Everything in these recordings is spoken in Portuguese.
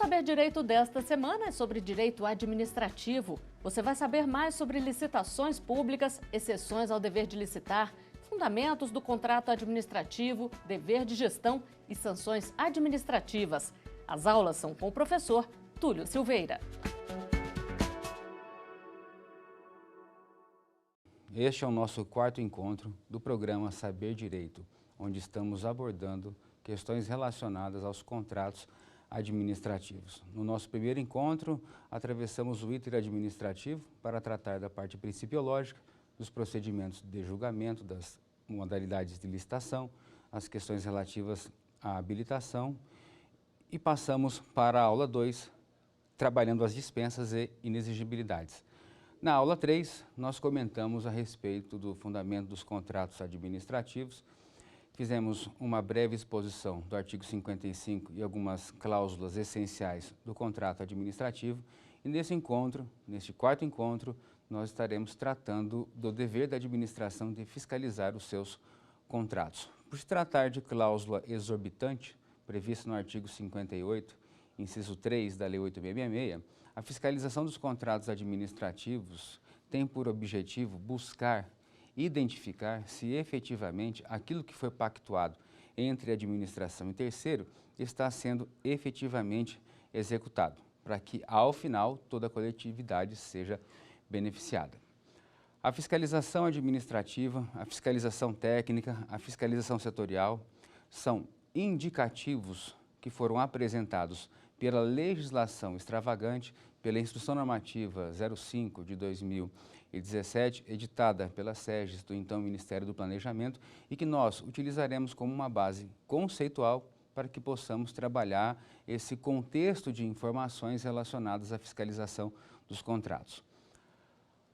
Saber Direito desta semana é sobre direito administrativo. Você vai saber mais sobre licitações públicas, exceções ao dever de licitar, fundamentos do contrato administrativo, dever de gestão e sanções administrativas. As aulas são com o professor Túlio Silveira. Este é o nosso quarto encontro do programa Saber Direito, onde estamos abordando questões relacionadas aos contratos administrativos. No nosso primeiro encontro, atravessamos o iter administrativo para tratar da parte principiológica, dos procedimentos de julgamento, das modalidades de licitação, as questões relativas à habilitação e passamos para a aula 2, trabalhando as dispensas e inexigibilidades. Na aula 3, nós comentamos a respeito do fundamento dos contratos administrativos. Fizemos uma breve exposição do artigo 55 e algumas cláusulas essenciais do contrato administrativo. E neste quarto encontro, nós estaremos tratando do dever da administração de fiscalizar os seus contratos. Por se tratar de cláusula exorbitante, prevista no artigo 58, inciso 3 da Lei 8.666, a fiscalização dos contratos administrativos tem por objetivo buscar identificar se efetivamente aquilo que foi pactuado entre a administração e terceiro está sendo efetivamente executado, para que, ao final, toda a coletividade seja beneficiada. A fiscalização administrativa, a fiscalização técnica, a fiscalização setorial são indicativos que foram apresentados pela legislação extravagante, pela Instrução Normativa 05 de 2017, editada pela SEGES, do então Ministério do Planejamento, e que nós utilizaremos como uma base conceitual para que possamos trabalhar esse contexto de informações relacionadas à fiscalização dos contratos.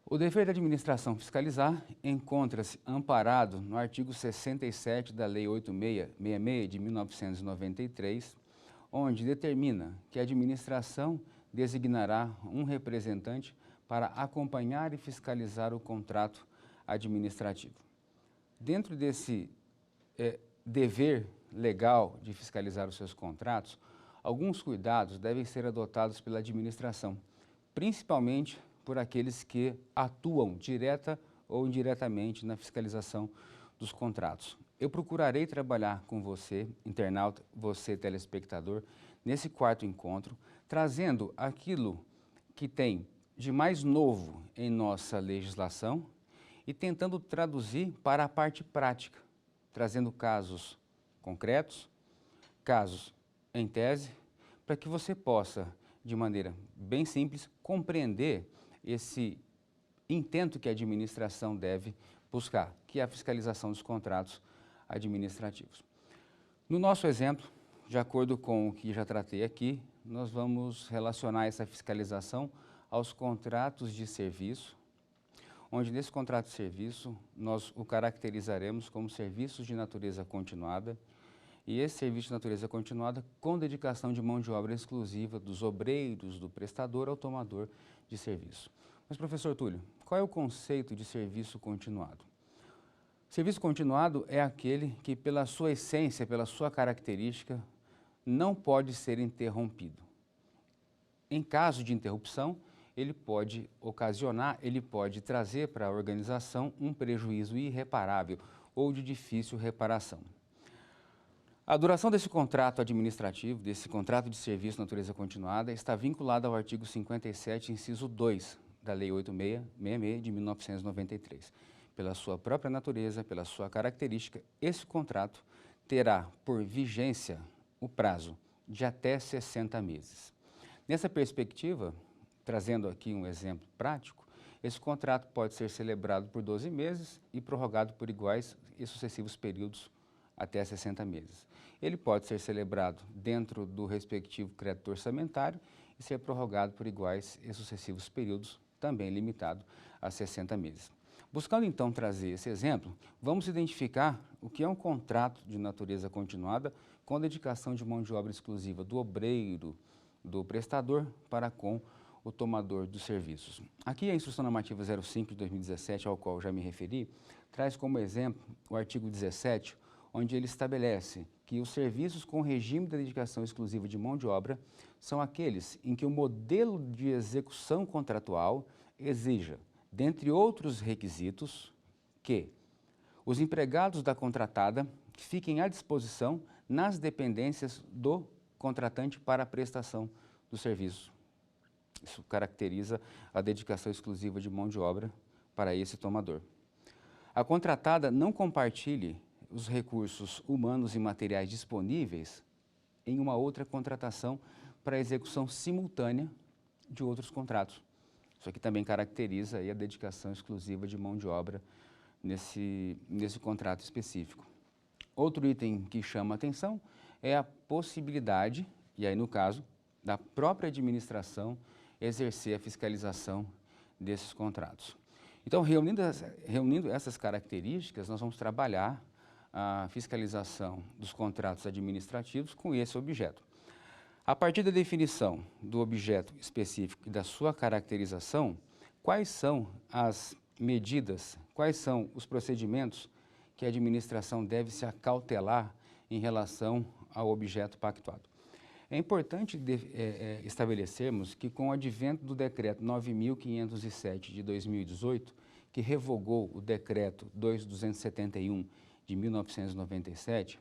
O dever da administração fiscalizar encontra-se amparado no artigo 67 da Lei 8.666 de 1993, onde determina que a administração designará um representante para acompanhar e fiscalizar o contrato administrativo. Dentro desse dever legal de fiscalizar os seus contratos, alguns cuidados devem ser adotados pela administração, principalmente por aqueles que atuam direta ou indiretamente na fiscalização dos contratos. Eu procurarei trabalhar com você, internauta, você, telespectador, nesse quarto encontro, trazendo aquilo que tem de mais novo em nossa legislação e tentando traduzir para a parte prática, trazendo casos concretos, casos em tese, para que você possa, de maneira bem simples, compreender esse intento que a administração deve buscar, que é a fiscalização dos contratos administrativos. No nosso exemplo, de acordo com o que já tratei aqui, nós vamos relacionar essa fiscalização aos contratos de serviço, onde nesse contrato de serviço nós o caracterizaremos como serviços de natureza continuada, e esse serviço de natureza continuada com dedicação de mão de obra exclusiva dos obreiros, do prestador ao tomador de serviço. Mas, professor Túlio, qual é o conceito de serviço continuado? Serviço continuado é aquele que, pela sua essência, pela sua característica, não pode ser interrompido. Em caso de interrupção, ele pode ocasionar, ele pode trazer para a organização um prejuízo irreparável ou de difícil reparação. A duração desse contrato administrativo, desse contrato de serviço de natureza continuada, está vinculada ao artigo 57, inciso 2 da Lei 8.666 de 1993. Pela sua própria natureza, pela sua característica, esse contrato terá por vigência o prazo de até 60 meses. Nessa perspectiva, trazendo aqui um exemplo prático, esse contrato pode ser celebrado por 12 meses e prorrogado por iguais e sucessivos períodos até 60 meses. Ele pode ser celebrado dentro do respectivo crédito orçamentário e ser prorrogado por iguais e sucessivos períodos, também limitado a 60 meses. Buscando então trazer esse exemplo, vamos identificar o que é um contrato de natureza continuada com dedicação de mão de obra exclusiva do obreiro, do prestador para com o tomador dos serviços. Aqui a Instrução Normativa 05 de 2017, ao qual já me referi, traz como exemplo o artigo 17, onde ele estabelece que os serviços com regime de dedicação exclusiva de mão de obra são aqueles em que o modelo de execução contratual exija, dentre outros requisitos, que os empregados da contratada fiquem à disposição nas dependências do contratante para a prestação do serviço. Isso caracteriza a dedicação exclusiva de mão de obra para esse tomador. A contratada não compartilhe os recursos humanos e materiais disponíveis em uma outra contratação para a execução simultânea de outros contratos. Isso aqui também caracteriza aí a dedicação exclusiva de mão de obra nesse contrato específico. Outro item que chama atenção é a possibilidade, e aí no caso, da própria administração exercer a fiscalização desses contratos. Então, reunindo essas características, nós vamos trabalhar a fiscalização dos contratos administrativos com esse objeto. A partir da definição do objeto específico e da sua caracterização, quais são as medidas, quais são os procedimentos que a administração deve se acautelar em relação ao objeto pactuado? É importante estabelecermos que, com o advento do Decreto 9.507 de 2018, que revogou o Decreto 2.271 de 1997,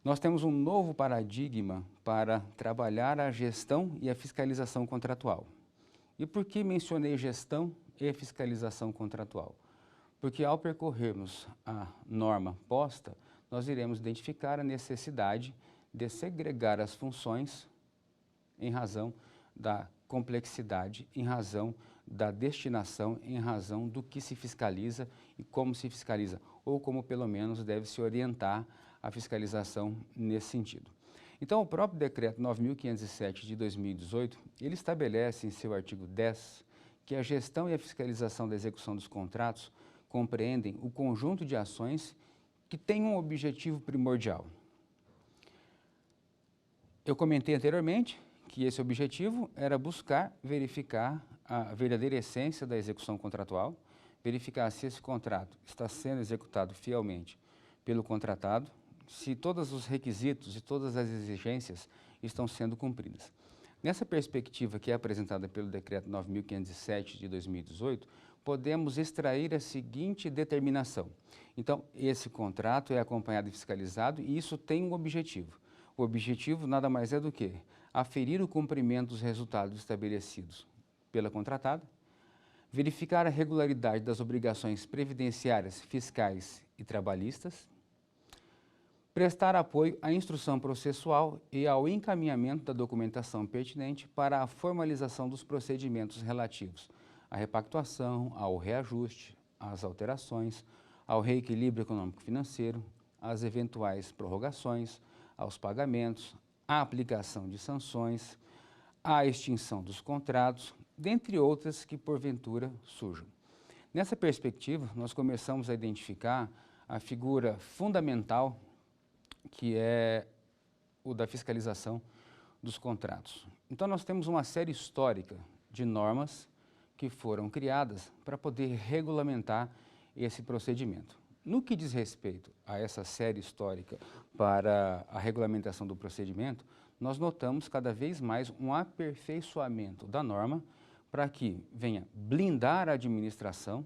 nós temos um novo paradigma para trabalhar a gestão e a fiscalização contratual. E por que mencionei gestão e fiscalização contratual? Porque ao percorrermos a norma posta, nós iremos identificar a necessidade de segregar as funções em razão da complexidade, em razão da destinação, em razão do que se fiscaliza e como se fiscaliza, ou como pelo menos deve se orientar a fiscalização nesse sentido. Então, o próprio Decreto 9.507 de 2018, ele estabelece em seu artigo 10 que a gestão e a fiscalização da execução dos contratos compreendem o conjunto de ações que têm um objetivo primordial. Eu comentei anteriormente que esse objetivo era buscar verificar a verdadeira essência da execução contratual, verificar se esse contrato está sendo executado fielmente pelo contratado, se todos os requisitos e todas as exigências estão sendo cumpridas. Nessa perspectiva que é apresentada pelo Decreto 9.507 de 2018, podemos extrair a seguinte determinação. Então, esse contrato é acompanhado e fiscalizado e isso tem um objetivo. O objetivo nada mais é do que aferir o cumprimento dos resultados estabelecidos pela contratada, verificar a regularidade das obrigações previdenciárias, fiscais e trabalhistas, prestar apoio à instrução processual e ao encaminhamento da documentação pertinente para a formalização dos procedimentos relativos à repactuação, ao reajuste, às alterações, ao reequilíbrio econômico-financeiro, às eventuais prorrogações, aos pagamentos, à aplicação de sanções, à extinção dos contratos, dentre outras que porventura surjam. Nessa perspectiva, nós começamos a identificar a figura fundamental que é o da fiscalização dos contratos. Então, nós temos uma série histórica de normas que foram criadas para poder regulamentar esse procedimento. No que diz respeito a essa série histórica para a regulamentação do procedimento, nós notamos cada vez mais um aperfeiçoamento da norma para que venha blindar a administração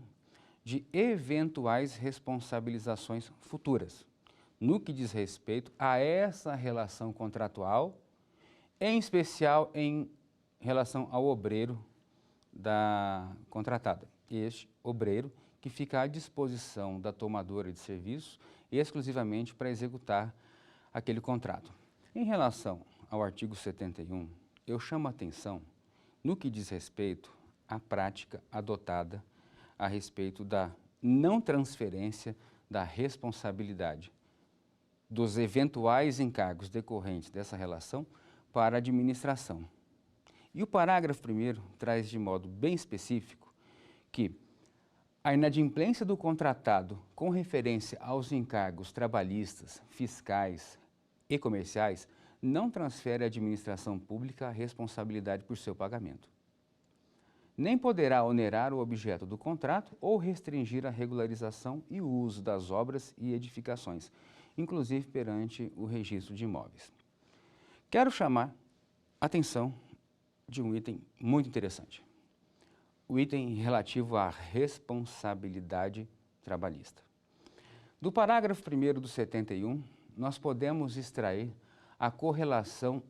de eventuais responsabilizações futuras, no que diz respeito a essa relação contratual, em especial em relação ao obreiro da contratada. Este obreiro que fica à disposição da tomadora de serviço exclusivamente para executar aquele contrato. Em relação ao artigo 71, eu chamo a atenção no que diz respeito à prática adotada a respeito da não transferência da responsabilidade dos eventuais encargos decorrentes dessa relação para a administração. E o parágrafo 1º traz de modo bem específico que a inadimplência do contratado com referência aos encargos trabalhistas, fiscais e comerciais não transfere à administração pública a responsabilidade por seu pagamento. Nem poderá onerar o objeto do contrato ou restringir a regularização e o uso das obras e edificações. inclusive perante o registro de imóveis. Quero chamar a atenção de um item muito interessante. O item relativo à responsabilidade trabalhista. Do parágrafo 1º do 71, nós podemos extrair a correlação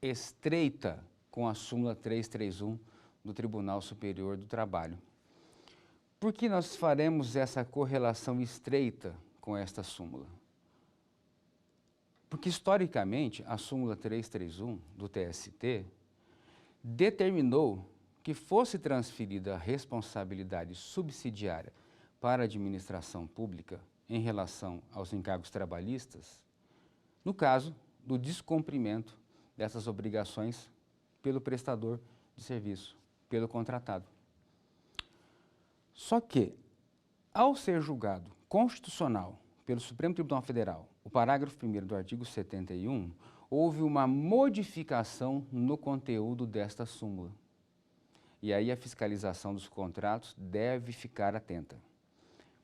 estreita com a súmula 331 do Tribunal Superior do Trabalho. Por que nós faremos essa correlação estreita com esta súmula? Porque, historicamente, a súmula 331 do TST determinou que fosse transferida a responsabilidade subsidiária para a administração pública em relação aos encargos trabalhistas, no caso do descumprimento dessas obrigações pelo prestador de serviço, pelo contratado. Só que, ao ser julgado constitucional pelo Supremo Tribunal Federal, o parágrafo 1º do artigo 71, houve uma modificação no conteúdo desta súmula. E aí a fiscalização dos contratos deve ficar atenta.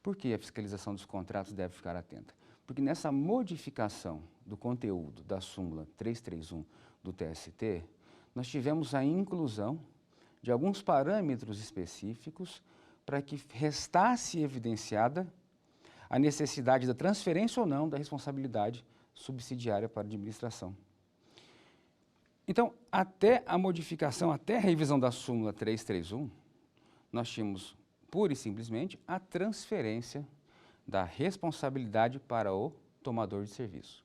Por que a fiscalização dos contratos deve ficar atenta? Porque nessa modificação do conteúdo da súmula 331 do TST, nós tivemos a inclusão de alguns parâmetros específicos para que restasse evidenciada a necessidade da transferência ou não da responsabilidade subsidiária para a administração. Então, até a modificação, até a revisão da súmula 331, nós tínhamos pura e simplesmente a transferência da responsabilidade para o tomador de serviço.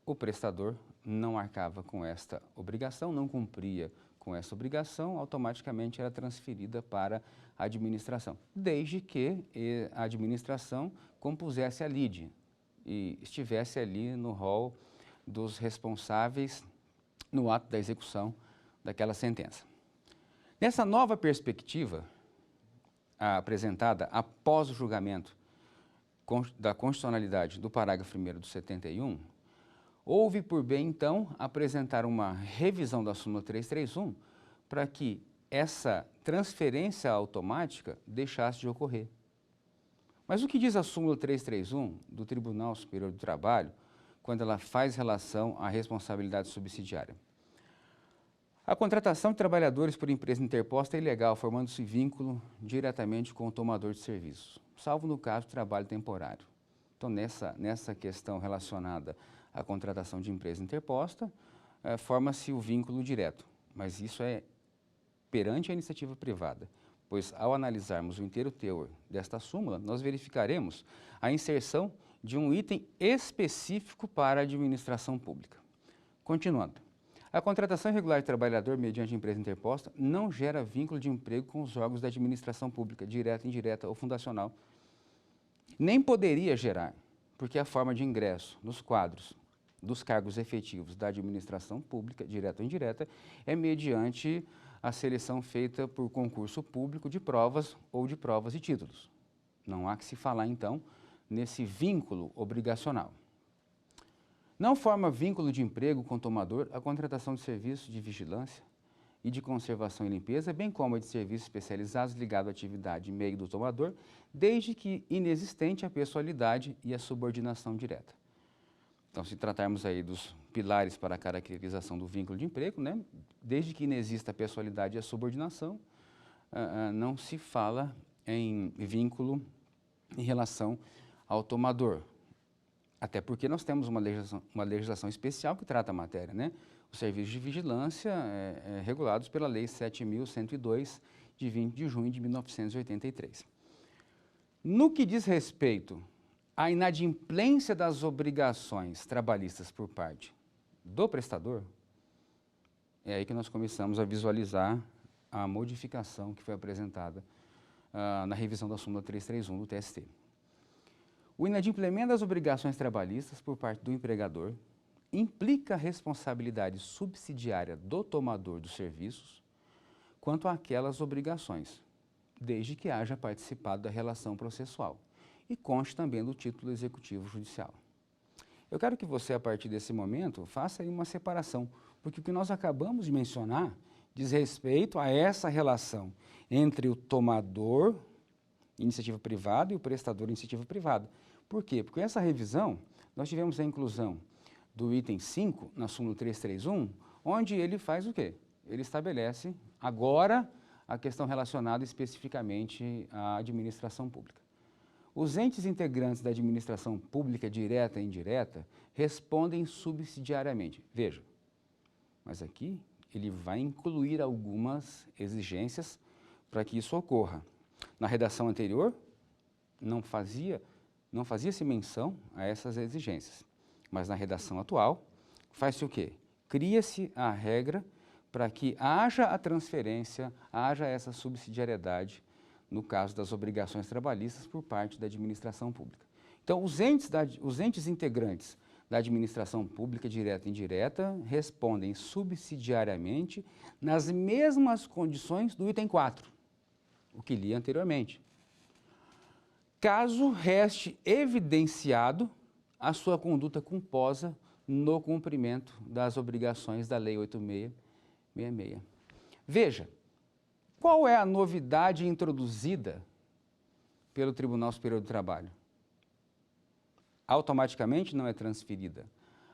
O prestador não arcava com esta obrigação, não cumpria com essa obrigação, automaticamente era transferida para a administração, desde que a administração compusesse a lide e estivesse ali no rol dos responsáveis no ato da execução daquela sentença. Nessa nova perspectiva, apresentada após o julgamento da constitucionalidade do parágrafo 1º do 71, houve por bem, então, apresentar uma revisão da súmula 331 para que essa transferência automática deixasse de ocorrer. Mas o que diz a súmula 331 do Tribunal Superior do Trabalho quando ela faz relação à responsabilidade subsidiária? A contratação de trabalhadores por empresa interposta é ilegal, formando-se vínculo diretamente com o tomador de serviços, salvo no caso do trabalho temporário. Então, nessa questão relacionada à contratação de empresa interposta, forma-se o vínculo direto, mas isso é perante a iniciativa privada, pois ao analisarmos o inteiro teor desta súmula, nós verificaremos a inserção de um item específico para a administração pública. Continuando. A contratação irregular de trabalhador mediante empresa interposta não gera vínculo de emprego com os órgãos da administração pública, direta, indireta ou fundacional. Nem poderia gerar, porque a forma de ingresso nos quadros dos cargos efetivos da administração pública, direta ou indireta, é mediante a seleção feita por concurso público de provas ou de provas e títulos. Não há que se falar, então, nesse vínculo obrigacional. Não forma vínculo de emprego com o tomador a contratação de serviços de vigilância e de conservação e limpeza, bem como a de serviços especializados ligados à atividade e meio do tomador, desde que inexistente a pessoalidade e a subordinação direta. Então, se tratarmos aí dos pilares para a caracterização do vínculo de emprego, né, desde que inexista a pessoalidade e a subordinação, não se fala em vínculo em relação ao tomador. Até porque nós temos uma legislação especial que trata a matéria, né? Os serviços de vigilância regulados pela Lei 7.102, de 20 de junho de 1983. No que diz respeito à inadimplência das obrigações trabalhistas por parte do prestador, é aí que nós começamos a visualizar a modificação que foi apresentada na revisão da súmula 331 do TST. O inadimplemento das obrigações trabalhistas por parte do empregador implica a responsabilidade subsidiária do tomador dos serviços quanto àquelas obrigações, desde que haja participado da relação processual e conste também do título executivo judicial. Eu quero que você, a partir desse momento, faça aí uma separação, porque o que nós acabamos de mencionar diz respeito a essa relação entre o tomador, iniciativa privada, e o prestador, iniciativa privada. Por quê? Porque essa revisão, nós tivemos a inclusão do item 5 na súmula 331, onde ele faz o quê? Ele estabelece agora a questão relacionada especificamente à administração pública. Os entes integrantes da administração pública direta e indireta respondem subsidiariamente. Veja, mas aqui ele vai incluir algumas exigências para que isso ocorra. Na redação anterior, não fazia-se menção a essas exigências, mas na redação atual, faz-se o quê? Cria-se a regra para que haja a transferência, haja essa subsidiariedade no caso das obrigações trabalhistas por parte da administração pública. Então, os entes integrantes da administração pública direta e indireta respondem subsidiariamente nas mesmas condições do item 4, o que li anteriormente. Caso reste evidenciado a sua conduta culposa no cumprimento das obrigações da Lei 8666. Veja, qual é a novidade introduzida pelo Tribunal Superior do Trabalho? Automaticamente não é transferida.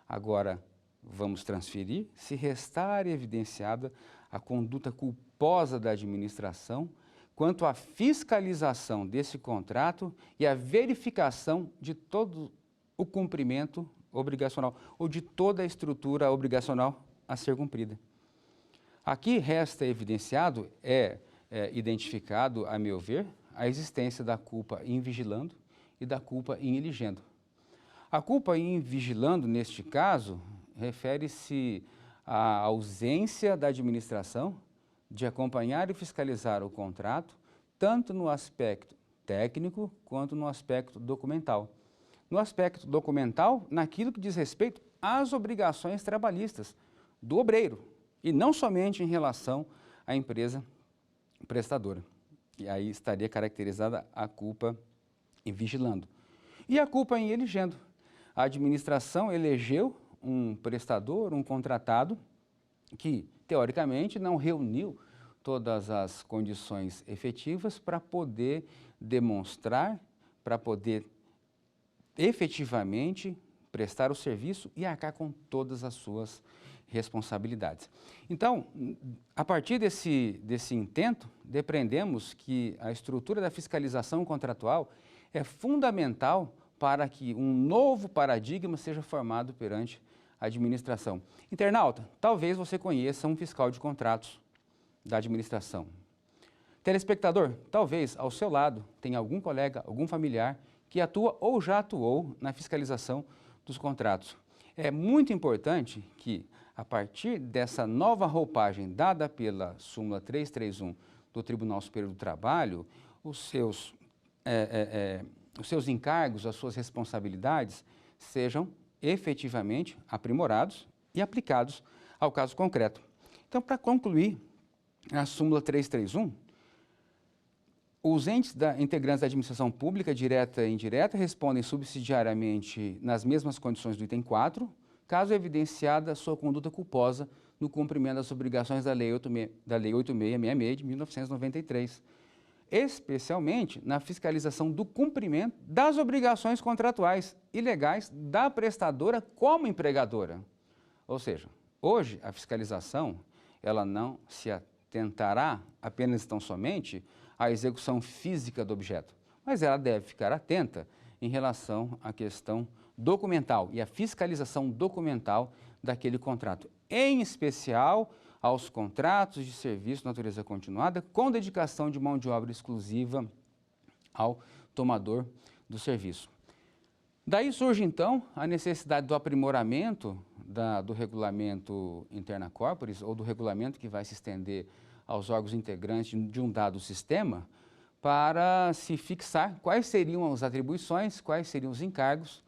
Agora, vamos transferir se restar evidenciada a conduta culposa da administração quanto à fiscalização desse contrato e à verificação de todo o cumprimento obrigacional ou de toda a estrutura obrigacional a ser cumprida. Aqui resta evidenciado, identificado, a meu ver, a existência da culpa in vigilando e da culpa in eligendo. A culpa in vigilando, neste caso, refere-se à ausência da administração de acompanhar e fiscalizar o contrato, tanto no aspecto técnico quanto no aspecto documental. No aspecto documental, naquilo que diz respeito às obrigações trabalhistas do obreiro, e não somente em relação à empresa prestadora. E aí estaria caracterizada a culpa em vigilando. E a culpa em elegendo. A administração elegeu um prestador, um contratado, que, teoricamente, não reuniu todas as condições efetivas para poder demonstrar, para poder efetivamente prestar o serviço e arcar com todas as suas responsabilidades. Então, a partir desse intento, depreendemos que a estrutura da fiscalização contratual é fundamental para que um novo paradigma seja formado perante a administração. Internauta, talvez você conheça um fiscal de contratos da administração. Telespectador, talvez ao seu lado tenha algum colega, algum familiar que atua ou já atuou na fiscalização dos contratos. É muito importante que, a partir dessa nova roupagem dada pela súmula 331 do Tribunal Superior do Trabalho, os seus encargos, as suas responsabilidades sejam efetivamente aprimorados e aplicados ao caso concreto. Então, para concluir, a súmula 331, os entes integrantes da administração pública, direta e indireta, respondem subsidiariamente nas mesmas condições do item 4, caso evidenciada sua conduta culposa no cumprimento das obrigações da Lei 8666 de 1993, especialmente na fiscalização do cumprimento das obrigações contratuais e legais da prestadora como empregadora. Ou seja, hoje a fiscalização ela não se atentará apenas tão somente à execução física do objeto, mas ela deve ficar atenta em relação à questão documental e à fiscalização documental daquele contrato, em especial aos contratos de serviço de natureza continuada com dedicação de mão de obra exclusiva ao tomador do serviço. Daí surge, então, a necessidade do aprimoramento do regulamento interna corporis, ou do regulamento que vai se estender aos órgãos integrantes de um dado sistema, para se fixar quais seriam as atribuições, quais seriam os encargos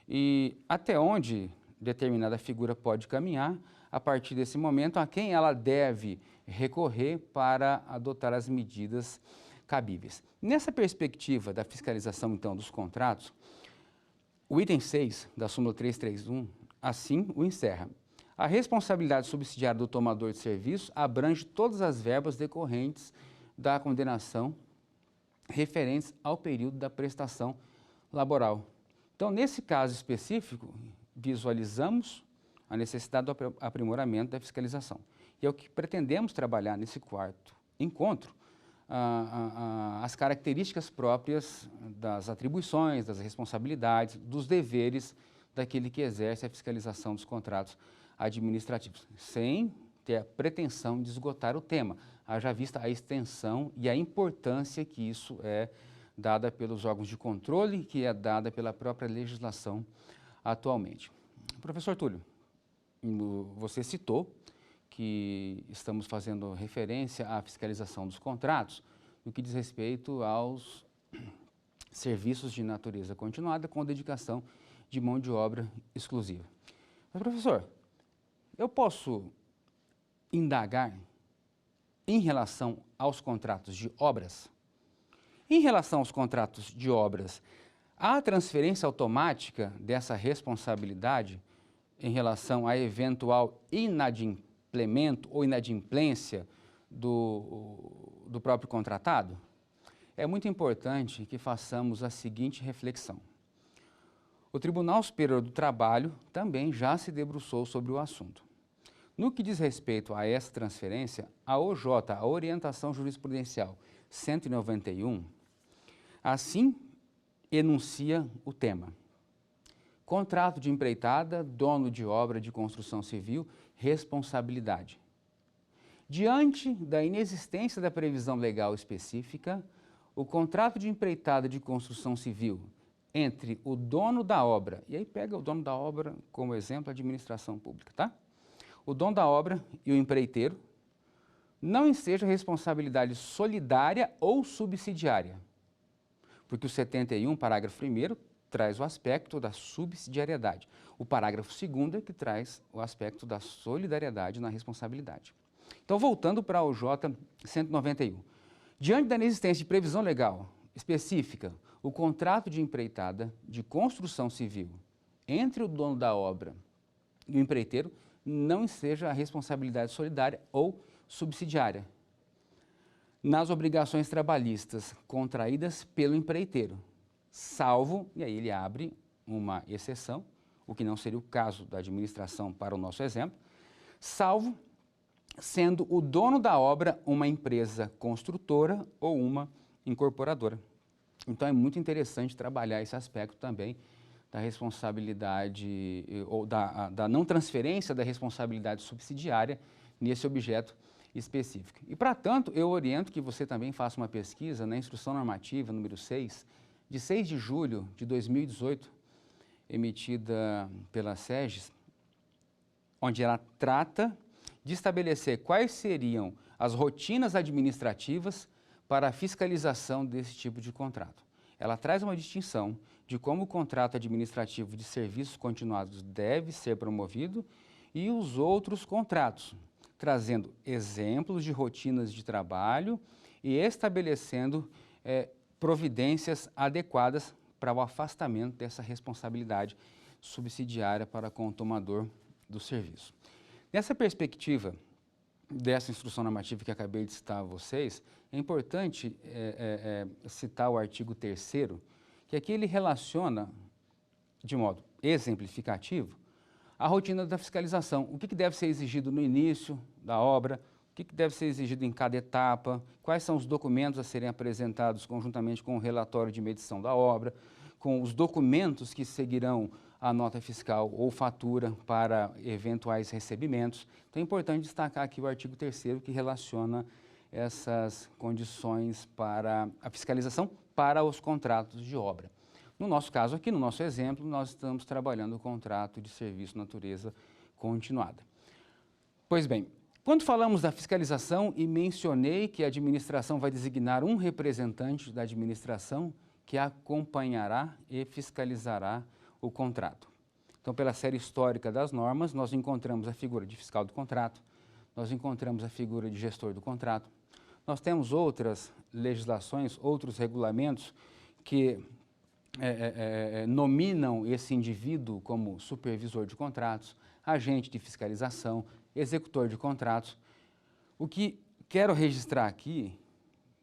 e até onde determinada figura pode caminhar a partir desse momento, a quem ela deve recorrer para adotar as medidas cabíveis. Nessa perspectiva da fiscalização, então, dos contratos, o item 6 da súmula 331, assim o encerra. A responsabilidade subsidiária do tomador de serviço abrange todas as verbas decorrentes da condenação referentes ao período da prestação laboral. Então, nesse caso específico, visualizamos a necessidade do aprimoramento da fiscalização. E é o que pretendemos trabalhar nesse quarto encontro, as características próprias das atribuições, das responsabilidades, dos deveres daquele que exerce a fiscalização dos contratos administrativos, sem ter a pretensão de esgotar o tema, haja vista a extensão e a importância que isso é dada pelos órgãos de controle, que é dada pela própria legislação atualmente. Professor Túlio, você citou que estamos fazendo referência à fiscalização dos contratos no que diz respeito aos serviços de natureza continuada com dedicação de mão de obra exclusiva. Mas, professor, eu posso indagar em relação aos contratos de obras? Em relação aos contratos de obras, há transferência automática dessa responsabilidade em relação a eventual inadimplemento ou inadimplência do próprio contratado? É muito importante que façamos a seguinte reflexão. O Tribunal Superior do Trabalho também já se debruçou sobre o assunto. No que diz respeito a essa transferência, a OJ, a Orientação Jurisprudencial 191, assim enuncia o tema. Contrato de empreitada, dono de obra de construção civil, responsabilidade. Diante da inexistência da previsão legal específica, o contrato de empreitada de construção civil entre o dono da obra, e aí pega o dono da obra como exemplo, a administração pública, tá? O dono da obra e o empreiteiro não enseja responsabilidade solidária ou subsidiária, porque o 71, parágrafo 1º, traz o aspecto da subsidiariedade. O parágrafo 2º é que traz o aspecto da solidariedade na responsabilidade. Então, voltando para o J 191. Diante da inexistência de previsão legal específica, o contrato de empreitada de construção civil entre o dono da obra e o empreiteiro não enseja a responsabilidade solidária ou subsidiária nas obrigações trabalhistas contraídas pelo empreiteiro, salvo, e aí ele abre uma exceção, o que não seria o caso da administração para o nosso exemplo, salvo sendo o dono da obra uma empresa construtora ou uma incorporadora. Então é muito interessante trabalhar esse aspecto também da responsabilidade ou da não transferência da responsabilidade subsidiária nesse objeto específico. E, para tanto, eu oriento que você também faça uma pesquisa na Instrução Normativa número 6, de 6 de julho de 2018, emitida pela SEGES, onde ela trata de estabelecer quais seriam as rotinas administrativas para a fiscalização desse tipo de contrato. Ela traz uma distinção de como o contrato administrativo de serviços continuados deve ser promovido e os outros contratos, trazendo exemplos de rotinas de trabalho e estabelecendo providências adequadas para o afastamento dessa responsabilidade subsidiária para com o tomador do serviço. Nessa perspectiva dessa instrução normativa que acabei de citar a vocês, é importante citar o artigo 3º, que aqui ele relaciona, de modo exemplificativo, a rotina da fiscalização. O que deve ser exigido no início da obra, o que deve ser exigido em cada etapa, quais são os documentos a serem apresentados conjuntamente com o relatório de medição da obra, com os documentos que seguirão a nota fiscal ou fatura para eventuais recebimentos. Então é importante destacar aqui o artigo 3º que relaciona essas condições para a fiscalização para os contratos de obra. No nosso caso aqui, no nosso exemplo, nós estamos trabalhando o contrato de serviço natureza continuada. Pois bem, quando falamos da fiscalização e mencionei que a administração vai designar um representante da administração que acompanhará e fiscalizará o contrato. Então, pela série histórica das normas, nós encontramos a figura de fiscal do contrato, nós encontramos a figura de gestor do contrato, nós temos outras legislações, outros regulamentos que nominam esse indivíduo como supervisor de contratos, agente de fiscalização, executor de contratos. O que quero registrar aqui,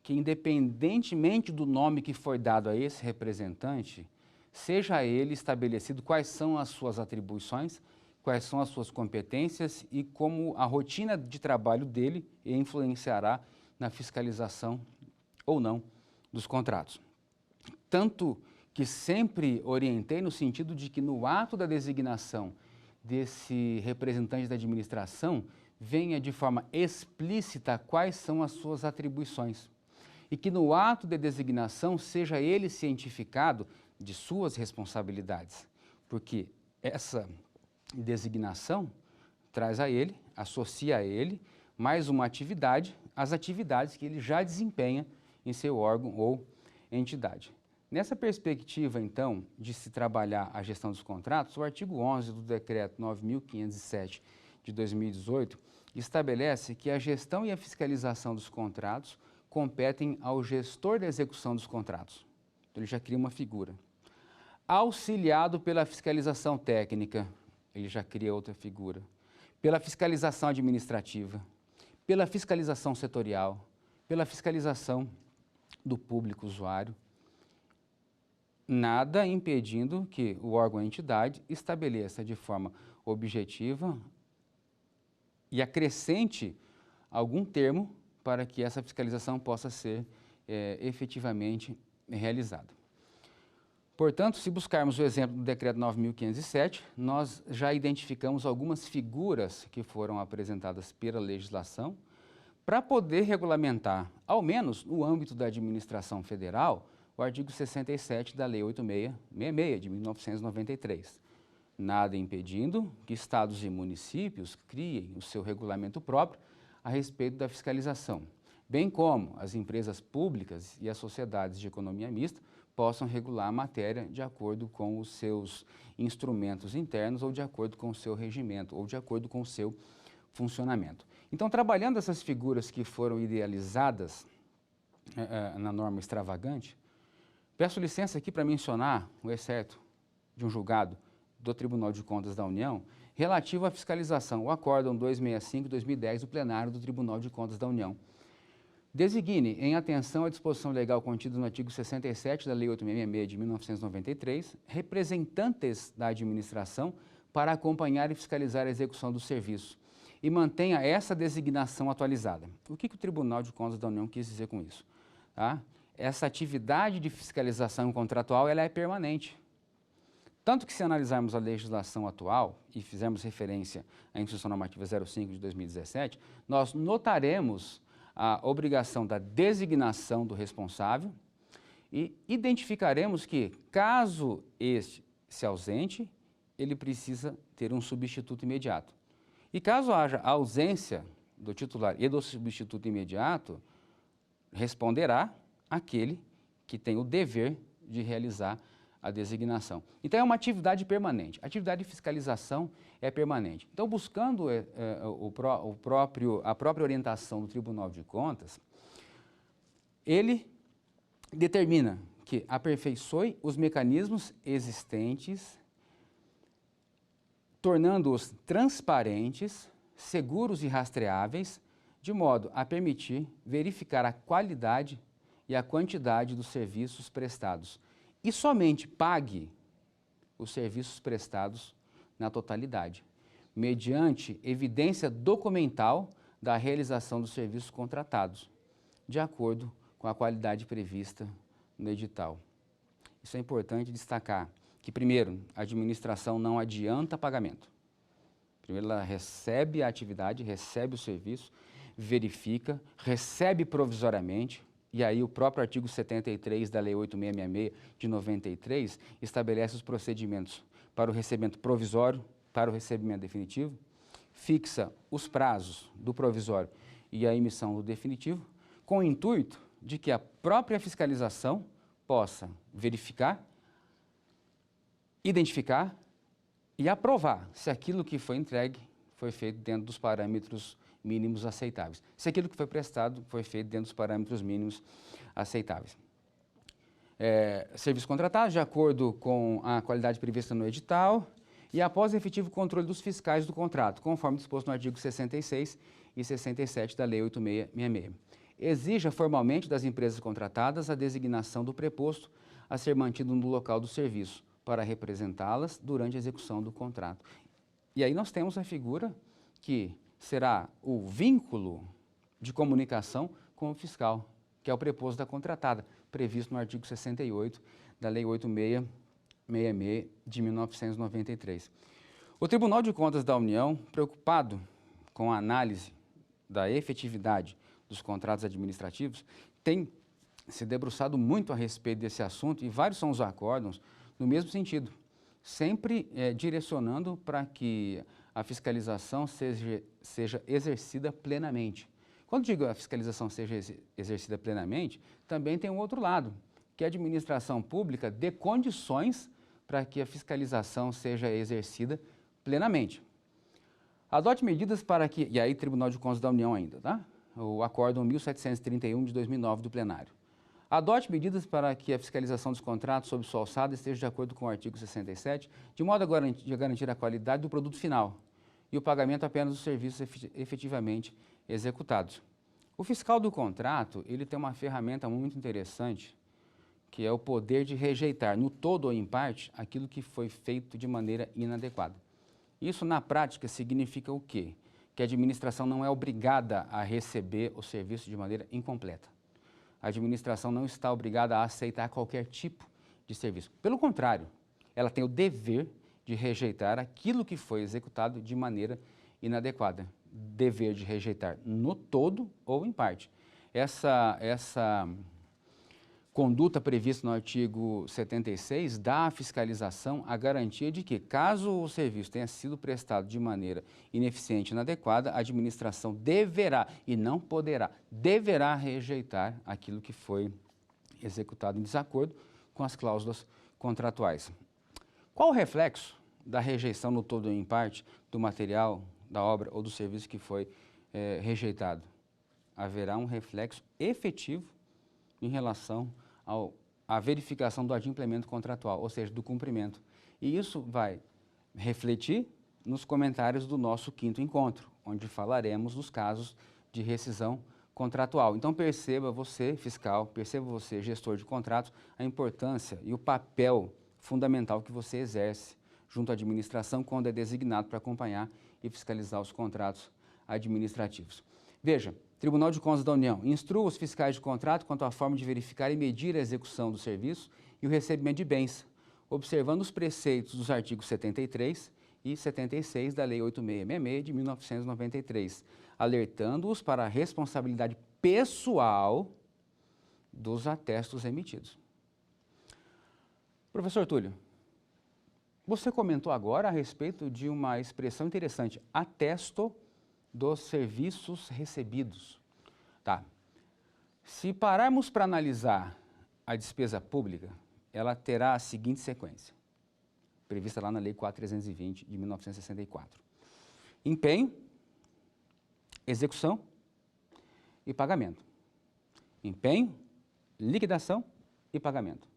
que independentemente do nome que foi dado a esse representante, seja ele estabelecido quais são as suas atribuições, quais são as suas competências e como a rotina de trabalho dele influenciará na fiscalização ou não dos contratos. Tanto que sempre orientei no sentido de que no ato da designação desse representante da administração venha de forma explícita quais são as suas atribuições e que no ato de designação seja ele cientificado de suas responsabilidades, porque essa designação traz a ele, associa a ele mais uma atividade, as atividades que ele já desempenha em seu órgão ou entidade. Nessa perspectiva, então, de se trabalhar a gestão dos contratos, o artigo 11 do Decreto 9.507 de 2018 estabelece que a gestão e a fiscalização dos contratos competem ao gestor da execução dos contratos. Então, ele já cria uma figura. Auxiliado pela fiscalização técnica, ele já cria outra figura. Pela fiscalização administrativa, pela fiscalização setorial, pela fiscalização do público usuário, nada impedindo que o órgão ou entidade estabeleça de forma objetiva e acrescente algum termo para que essa fiscalização possa ser efetivamente realizada. Portanto, se buscarmos o exemplo do Decreto 9.507, nós já identificamos algumas figuras que foram apresentadas pela legislação para poder regulamentar, ao menos no âmbito da administração federal, o artigo 67 da Lei 8.666 de 1993. Nada impedindo que estados e municípios criem o seu regulamento próprio a respeito da fiscalização, bem como as empresas públicas e as sociedades de economia mista possam regular a matéria de acordo com os seus instrumentos internos ou de acordo com o seu regimento ou de acordo com o seu funcionamento. Então, trabalhando essas figuras que foram idealizadas na norma extravagante, peço licença aqui para mencionar o excerto de um julgado do Tribunal de Contas da União relativo à fiscalização, o Acórdão 265/2010 do plenário do Tribunal de Contas da União. Designe, em atenção à disposição legal contida no artigo 67 da Lei 8.666 de 1993, representantes da administração para acompanhar e fiscalizar a execução do serviço e mantenha essa designação atualizada. O que o Tribunal de Contas da União quis dizer com isso? Tá? Essa atividade de fiscalização contratual ela é permanente. Tanto que se analisarmos a legislação atual e fizermos referência à Instrução Normativa 05 de 2017, nós notaremos a obrigação da designação do responsável e identificaremos que, caso este se ausente, ele precisa ter um substituto imediato. E caso haja ausência do titular e do substituto imediato, responderá aquele que tem o dever de realizar a designação. Então, é uma atividade permanente. A atividade de fiscalização é permanente. Então, buscando a própria orientação do Tribunal de Contas, ele determina que aperfeiçoe os mecanismos existentes, tornando-os transparentes, seguros e rastreáveis, de modo a permitir verificar a qualidade e a quantidade dos serviços prestados e somente pague os serviços prestados na totalidade, mediante evidência documental da realização dos serviços contratados, de acordo com a qualidade prevista no edital. Isso é importante destacar, que primeiro, a administração não adianta pagamento. Primeiro, ela recebe a atividade, recebe o serviço, verifica, recebe provisoriamente, e aí o próprio artigo 73 da Lei 8.666 de 93 estabelece os procedimentos para o recebimento provisório, para o recebimento definitivo, fixa os prazos do provisório e a emissão do definitivo, com o intuito de que a própria fiscalização possa verificar, identificar e aprovar se aquilo que foi entregue foi feito dentro dos parâmetros mínimos aceitáveis. Se aquilo que foi prestado foi feito dentro dos parâmetros mínimos aceitáveis. Serviço contratado de acordo com a qualidade prevista no edital e após efetivo controle dos fiscais do contrato, conforme disposto no artigo 66 e 67 da Lei 8.666. Exija formalmente das empresas contratadas a designação do preposto a ser mantido no local do serviço, para representá-las durante a execução do contrato. E aí nós temos a figura que será o vínculo de comunicação com o fiscal, que é o preposto da contratada, previsto no artigo 68 da Lei 8666 de 1993. O Tribunal de Contas da União, preocupado com a análise da efetividade dos contratos administrativos, tem se debruçado muito a respeito desse assunto e vários são os acórdãos no mesmo sentido, sempre direcionando para que a fiscalização seja exercida plenamente. Quando digo a fiscalização seja exercida plenamente, também tem um outro lado, que a administração pública dê condições para que a fiscalização seja exercida plenamente. Adote medidas para que, e aí Tribunal de Contas da União ainda, tá? O Acórdão 1731 de 2009 do plenário. Adote medidas para que a fiscalização dos contratos sob sua alçada esteja de acordo com o artigo 67, de modo a garantir a qualidade do produto final e o pagamento apenas dos serviços efetivamente executados. O fiscal do contrato, ele tem uma ferramenta muito interessante, que é o poder de rejeitar, no todo ou em parte, aquilo que foi feito de maneira inadequada. Isso, na prática, significa o quê? Que a administração não é obrigada a receber o serviço de maneira incompleta. A administração não está obrigada a aceitar qualquer tipo de serviço. Pelo contrário, ela tem o dever de rejeitar aquilo que foi executado de maneira inadequada. Dever de rejeitar no todo ou em parte. Essa conduta prevista no artigo 76 dá à fiscalização a garantia de que, caso o serviço tenha sido prestado de maneira ineficiente e inadequada, a administração deverá, e não poderá, deverá rejeitar aquilo que foi executado em desacordo com as cláusulas contratuais. Qual o reflexo da rejeição no todo ou em parte do material, da obra ou do serviço que foi rejeitado? Haverá um reflexo efetivo em relação à verificação do adimplemento contratual, ou seja, do cumprimento. E isso vai refletir nos comentários do nosso quinto encontro, onde falaremos dos casos de rescisão contratual. Então perceba você, fiscal, perceba você, gestor de contratos, a importância e o papel fundamental que você exerce junto à administração quando é designado para acompanhar e fiscalizar os contratos administrativos. Veja, Tribunal de Contas da União instrua os fiscais de contrato quanto à forma de verificar e medir a execução do serviço e o recebimento de bens, observando os preceitos dos artigos 73 e 76 da Lei 8666 de 1993, alertando-os para a responsabilidade pessoal dos atestos emitidos. Professor Túlio, você comentou agora a respeito de uma expressão interessante, atesto dos serviços recebidos. Tá. Se pararmos para analisar a despesa pública, ela terá a seguinte sequência, prevista lá na Lei 4.320 de 1964. Empenho, execução e pagamento. Empenho, liquidação e pagamento.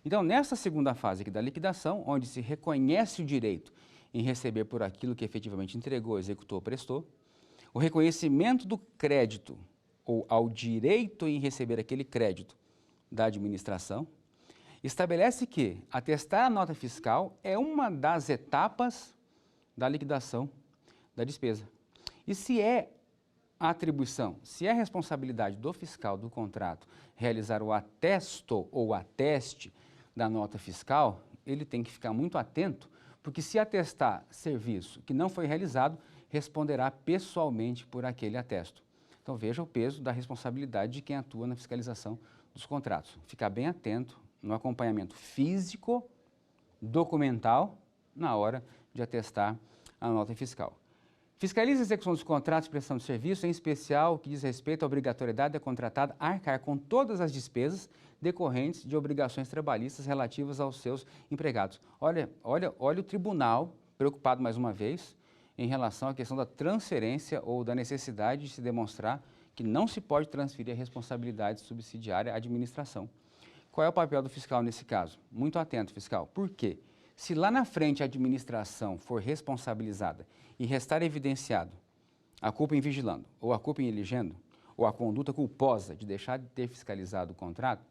Então, nessa segunda fase aqui da liquidação, onde se reconhece o direito em receber por aquilo que efetivamente entregou, executou ou prestou, o reconhecimento do crédito ou ao direito em receber aquele crédito da administração, estabelece que atestar a nota fiscal é uma das etapas da liquidação da despesa. E se é a atribuição, se é a responsabilidade do fiscal do contrato realizar o atesto ou ateste da nota fiscal, ele tem que ficar muito atento, porque se atestar serviço que não foi realizado, responderá pessoalmente por aquele atesto. Então veja o peso da responsabilidade de quem atua na fiscalização dos contratos. Ficar bem atento no acompanhamento físico, documental, na hora de atestar a nota fiscal. Fiscaliza a execução dos contratos de prestação de serviço, em especial o que diz respeito à obrigatoriedade da contratada arcar com todas as despesas decorrentes de obrigações trabalhistas relativas aos seus empregados. Olha o tribunal, preocupado mais uma vez, em relação à questão da transferência ou da necessidade de se demonstrar que não se pode transferir a responsabilidade subsidiária à administração. Qual é o papel do fiscal nesse caso? Muito atento, fiscal. Por quê? Se lá na frente a administração for responsabilizada e restar evidenciado a culpa em vigilando, ou a culpa em eligendo, ou a conduta culposa de deixar de ter fiscalizado o contrato,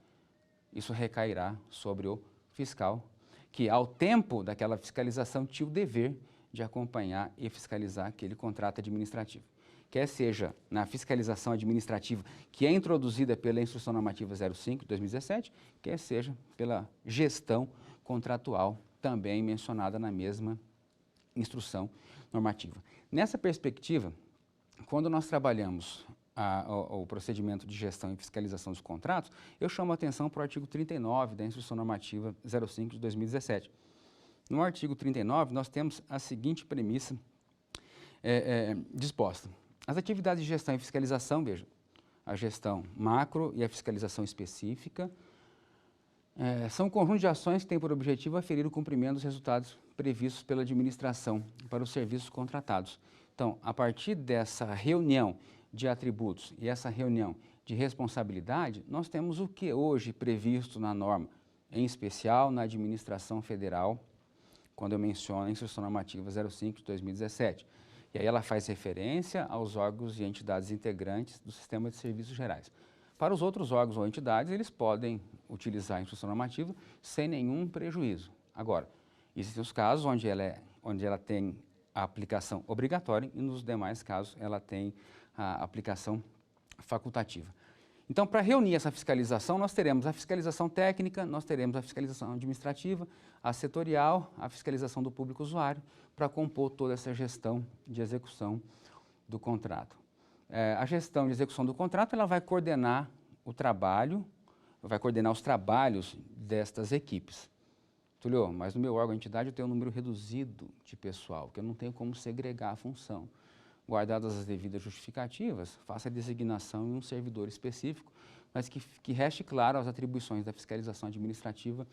isso recairá sobre o fiscal, que ao tempo daquela fiscalização tinha o dever de acompanhar e fiscalizar aquele contrato administrativo. Quer seja na fiscalização administrativa, que é introduzida pela Instrução Normativa 05 de 2017, quer seja pela gestão contratual, também mencionada na mesma Instrução Normativa. Nessa perspectiva, quando nós trabalhamos o procedimento de gestão e fiscalização dos contratos, eu chamo a atenção para o artigo 39 da Instrução Normativa 05 de 2017. No artigo 39, nós temos a seguinte premissa disposta. As atividades de gestão e fiscalização, veja, a gestão macro e a fiscalização específica, são um conjunto de ações que têm por objetivo aferir o cumprimento dos resultados previstos pela administração para os serviços contratados. Então, a partir dessa reunião de atributos e essa reunião de responsabilidade, nós temos o que hoje previsto na norma, em especial na administração federal, quando eu menciono a Instrução Normativa 05 de 2017. E aí ela faz referência aos órgãos e entidades integrantes do Sistema de Serviços Gerais. Para os outros órgãos ou entidades, eles podem utilizar a Instrução Normativa sem nenhum prejuízo. Agora, existem os casos onde ela tem a aplicação obrigatória e nos demais casos ela tem a aplicação facultativa. Então, para reunir essa fiscalização, nós teremos a fiscalização técnica, nós teremos a fiscalização administrativa, a setorial, a fiscalização do público usuário, para compor toda essa gestão de execução do contrato. A gestão de execução do contrato, ela vai coordenar o trabalho, vai coordenar os trabalhos destas equipes. Tulio, mas no meu órgão, entidade, eu tenho um número reduzido de pessoal, que eu não tenho como segregar a função. Guardadas as devidas justificativas, faça a designação em um servidor específico, mas que reste claro as atribuições da fiscalização administrativa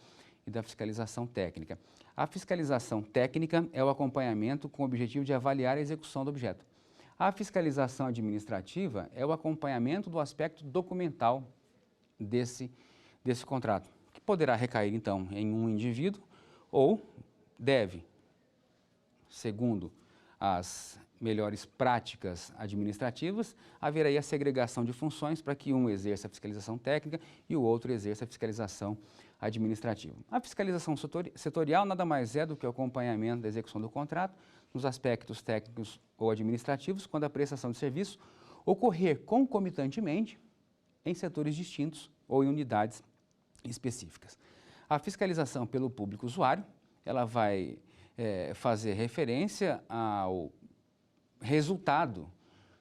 e da fiscalização técnica. A fiscalização técnica é o acompanhamento com o objetivo de avaliar a execução do objeto. A fiscalização administrativa é o acompanhamento do aspecto documental desse contrato, que poderá recair, então, em um indivíduo ou deve, segundo as melhores práticas administrativas, haverá aí a segregação de funções para que um exerça a fiscalização técnica e o outro exerça a fiscalização administrativa. A fiscalização setorial nada mais é do que o acompanhamento da execução do contrato nos aspectos técnicos ou administrativos, quando a prestação de serviço ocorrer concomitantemente em setores distintos ou em unidades específicas. A fiscalização pelo público usuário, ela vai fazer referência ao resultado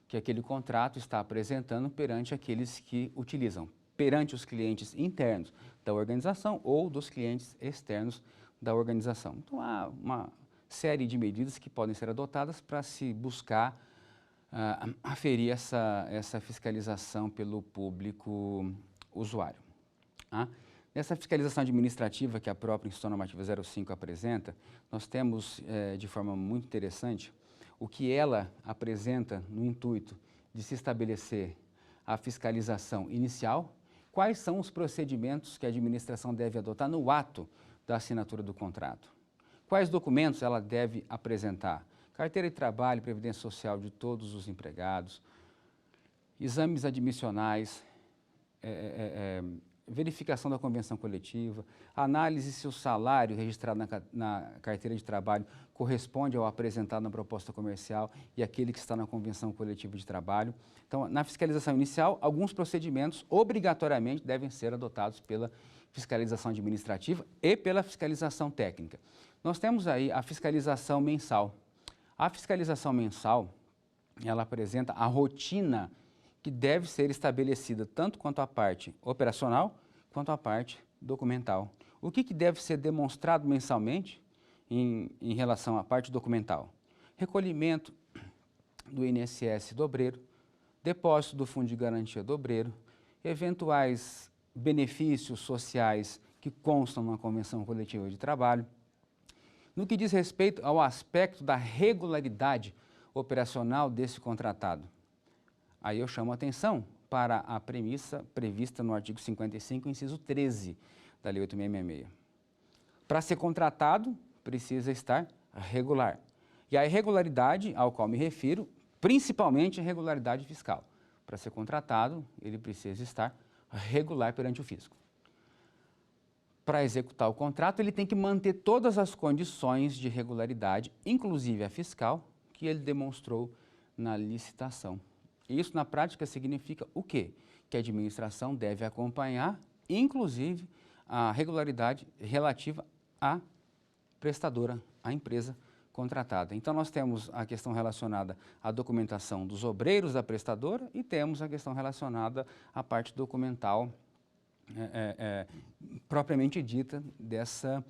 que aquele contrato está apresentando perante aqueles que utilizam, perante os clientes internos da organização ou dos clientes externos da organização. Então, há uma série de medidas que podem ser adotadas para se buscar aferir essa fiscalização pelo público usuário. Nessa fiscalização administrativa que a própria Instrução Normativa 05 apresenta, nós temos de forma muito interessante o que ela apresenta no intuito de se estabelecer a fiscalização inicial, quais são os procedimentos que a administração deve adotar no ato da assinatura do contrato, quais documentos ela deve apresentar, carteira de trabalho, previdência social de todos os empregados, exames admissionais, verificação da convenção coletiva, análise se o salário registrado na carteira de trabalho corresponde ao apresentado na proposta comercial e aquele que está na convenção coletiva de trabalho. Então, na fiscalização inicial, alguns procedimentos obrigatoriamente devem ser adotados pela fiscalização administrativa e pela fiscalização técnica. Nós temos aí a fiscalização mensal. A fiscalização mensal, ela apresenta a rotina que deve ser estabelecida tanto quanto a parte operacional, quanto a parte documental. O que deve ser demonstrado mensalmente em relação à parte documental? Recolhimento do INSS do obreiro, depósito do Fundo de Garantia do obreiro, eventuais benefícios sociais que constam na Convenção Coletiva de Trabalho. No que diz respeito ao aspecto da regularidade operacional desse contratado, aí eu chamo a atenção para a premissa prevista no artigo 55, inciso 13 da Lei 8.666. Para ser contratado, precisa estar regular. E a irregularidade ao qual me refiro, principalmente a irregularidade fiscal. Para ser contratado, ele precisa estar regular perante o fisco. para executar o contrato, ele tem que manter todas as condições de regularidade, inclusive a fiscal, que ele demonstrou na licitação. Isso, na prática, significa o quê? Que a administração deve acompanhar, inclusive, a regularidade relativa à prestadora, à empresa contratada. Então, nós temos a questão relacionada à documentação dos obreiros da prestadora e temos a questão relacionada à parte documental propriamente dita dessa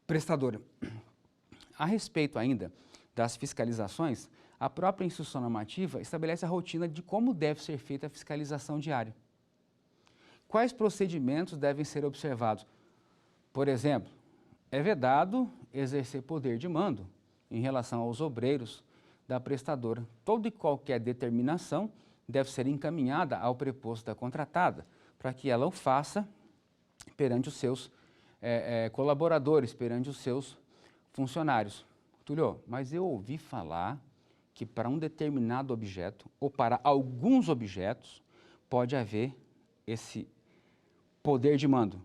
prestadora. A respeito ainda das fiscalizações, a própria instrução normativa estabelece a rotina de como deve ser feita a fiscalização diária. Quais procedimentos devem ser observados? Por exemplo, é vedado exercer poder de mando em relação aos obreiros da prestadora. Toda e qualquer determinação deve ser encaminhada ao preposto da contratada, para que ela o faça perante os seus colaboradores, perante os seus funcionários. Túlio, mas eu ouvi falar que para um determinado objeto, ou para alguns objetos, pode haver esse poder de mando.